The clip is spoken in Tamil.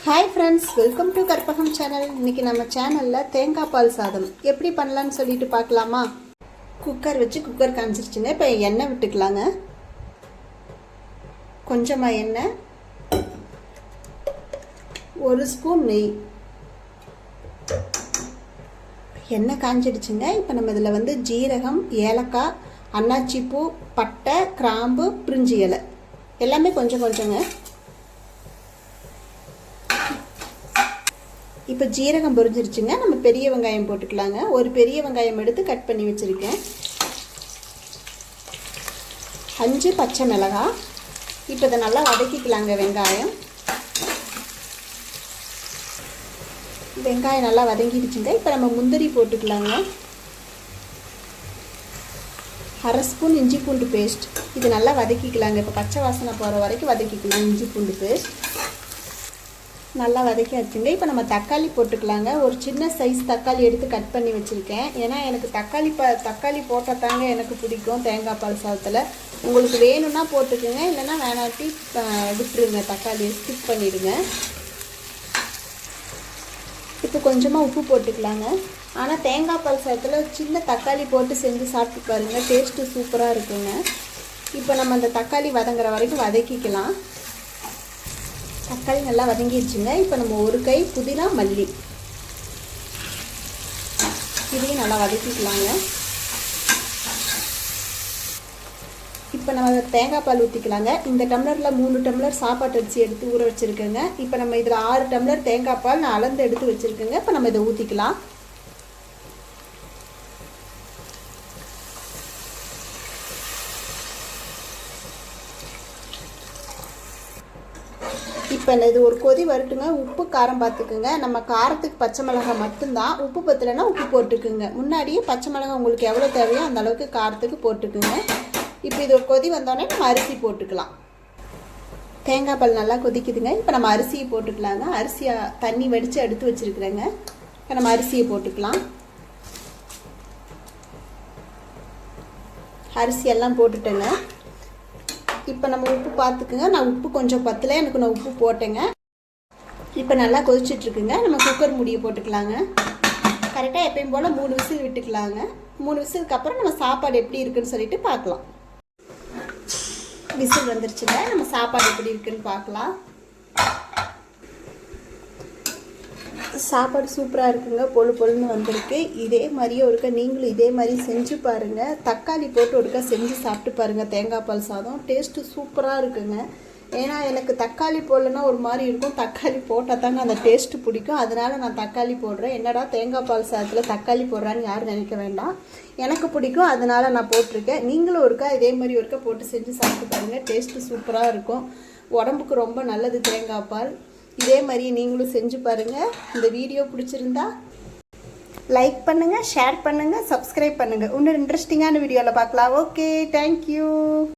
Hi friends, welcome to Karpagam channel. இன்றைக்கி நம்ம சேனலில் தேங்காய் பால் சாதம் எப்படி பண்ணலான்னு சொல்லிட்டு பார்க்கலாமா? குக்கர் வச்சு குக்கர் காமிச்சிருச்சுங்க. இப்போ எண்ணெய் விட்டுக்கலாங்க. கொஞ்சமாக எண்ணெய், ஒரு ஸ்பூன் நெய். எண்ணெய் காஞ்சிடுச்சுங்க. இப்போ நம்ம இதில் ஜீரகம், ஏலக்காய், அன்னாச்சிப்பூ, பட்டை, கிராம்பு, பிரிஞ்சி இலை எல்லாமே கொஞ்சம் கொஞ்சங்க. இப்போ ஜீரகம் பொரிஞ்சிருச்சுங்க. நம்ம பெரிய வெங்காயம் போட்டுக்கலாங்க. ஒரு பெரிய வெங்காயம் எடுத்து கட் பண்ணி வச்சுருக்கேன். 5 பச்சை மிளகாய். இப்போ இதை நல்லா வதக்கிக்கலாங்க. வெங்காயம் நல்லா வதங்கிடுச்சுங்க. இப்போ நம்ம முந்திரி போட்டுக்கலாங்க. 1/2 ஸ்பூன் இஞ்சி பூண்டு பேஸ்ட். இது நல்லா வதக்கிக்கலாங்க. இப்போ பச்சை வாசனை போகிற வரைக்கும் வதக்கிக்கலாம். இஞ்சி பூண்டு பேஸ்ட் நல்லா வதக்கியாச்சுங்க. இப்போ நம்ம தக்காளி போட்டுக்கலாங்க. ஒரு சின்ன சைஸ் தக்காளி எடுத்து கட் பண்ணி வச்சுருக்கேன். ஏன்னா எனக்கு தக்காளி போட்டால் தாங்க எனக்கு பிடிக்கும் தேங்காய் பால் சாதத்தில். உங்களுக்கு வேணும்னா போட்டுக்குங்க, இல்லைன்னா வேணாட்டி விட்டுருங்க. தக்காளியை ஸ்கிப் பண்ணிவிடுங்க. இப்போ கொஞ்சமாக உப்பு போட்டுக்கலாங்க. ஆனால் தேங்காய் பால் சாதத்தில் சின்ன தக்காளி போட்டு செஞ்சு சாப்பிட்டு பாருங்கள், டேஸ்ட்டு சூப்பராக இருக்குங்க. இப்போ நம்ம அந்த தக்காளி வதங்குற வரைக்கும் வதக்கிக்கலாம். தக்காளி நல்லா வதங்கிடுச்சுங்க. இப்போ நம்ம ஒரு கை புதினா, மல்லி இதையும் நல்லா வதக்கிக்கலாங்க. இப்போ நம்ம தேங்காய் பால் ஊற்றிக்கலாங்க. இந்த டம்ளரில் 3 டம்ளர் சாப்பாட்டு அரிசி எடுத்து ஊற வச்சுருக்கேங்க. இப்போ நம்ம இதில் 6 டம்ளர் தேங்காய் பால் நான் அளந்து எடுத்து வச்சுருக்கேங்க. இப்போ நம்ம இதை ஊற்றிக்கலாம். இப்போ இது ஒரு கொதி வரட்டுங்க. உப்பு காரம் பார்த்துக்குங்க. நம்ம காரத்துக்கு பச்சை மிளகாய் மட்டும்தான். உப்பு பத்தலைன்னா உப்பு போட்டுக்குங்க. முன்னாடியே பச்சை மிளகாய் உங்களுக்கு எவ்வளோ தேவையோ அந்த அளவுக்கு காரத்துக்கு போட்டுக்குங்க. இப்போ இது ஒரு கொதி வந்தோடனே நம்ம அரிசி போட்டுக்கலாம். தேங்காய் பால் நல்லா கொதிக்குதுங்க. இப்போ நம்ம அரிசியை போட்டுக்கலாங்க. அரிசியை தண்ணி வடித்து எடுத்து வச்சுருக்குறேங்க. இப்போ நம்ம அரிசியை போட்டுக்கலாம். அரிசியெல்லாம் போட்டுட்டேங்க. இப்போ நம்ம உப்பு பார்த்துக்குங்க. நான் உப்பு கொஞ்சம் பத்தலை, நான் உப்பு போட்டேங்க. இப்போ நல்லா கொதிச்சிட்ருக்குங்க. நம்ம குக்கர் மூடியை போட்டுக்கலாங்க. கரெக்டாக எப்பயும் போல் 3 விசில் விட்டுக்கலாங்க. 3 விசிலுக்கு அப்புறம் நம்ம சாப்பாடு எப்படி இருக்குன்னு சொல்லிட்டு பார்க்கலாம். விசில் வந்துருச்சுங்க. நம்ம சாப்பாடு எப்படி இருக்குன்னு பார்க்கலாம். சாப்பாடு சூப்பராக இருக்குங்க. பொழுன்னு வந்திருக்கு. இதே மாதிரியே ஒருக்கா நீங்களும் இதே மாதிரி செஞ்சு பாருங்கள். தக்காளி போட்டு ஒருக்கா செஞ்சு சாப்பிட்டு பாருங்கள். தேங்காய் பால் சாதம் டேஸ்ட்டு சூப்பராக இருக்குங்க. ஏன்னா எனக்கு தக்காளி போடலன்னா ஒரு மாதிரி இருக்கும். தக்காளி போட்டால் தாங்க அந்த டேஸ்ட்டு பிடிக்கும். அதனால் நான் தக்காளி போடுறேன். என்னடா தேங்காய் பால் சாதத்தில் தக்காளி போடுறான்னு யாரும் நினைக்க வேண்டாம். எனக்கு பிடிக்கும், அதனால் நான் போட்டிருக்கேன். நீங்களும் ஒருக்கா இதே மாதிரி ஒருக்கா போட்டு செஞ்சு சாப்பிட்டு பாருங்கள். டேஸ்ட்டு சூப்பராக இருக்கும். உடம்புக்கு ரொம்ப நல்லது தேங்காய் பால். இதே மாதிரி நீங்களும் செஞ்சு பாருங்கள். இந்த வீடியோ பிடிச்சிருந்தா லைக் பண்ணுங்கள், ஷேர் பண்ணுங்கள், சப்ஸ்கிரைப் பண்ணுங்கள். இன்னொரு இன்ட்ரெஸ்டிங்கான வீடியோவில் பார்க்கலாம். Okay, thank you.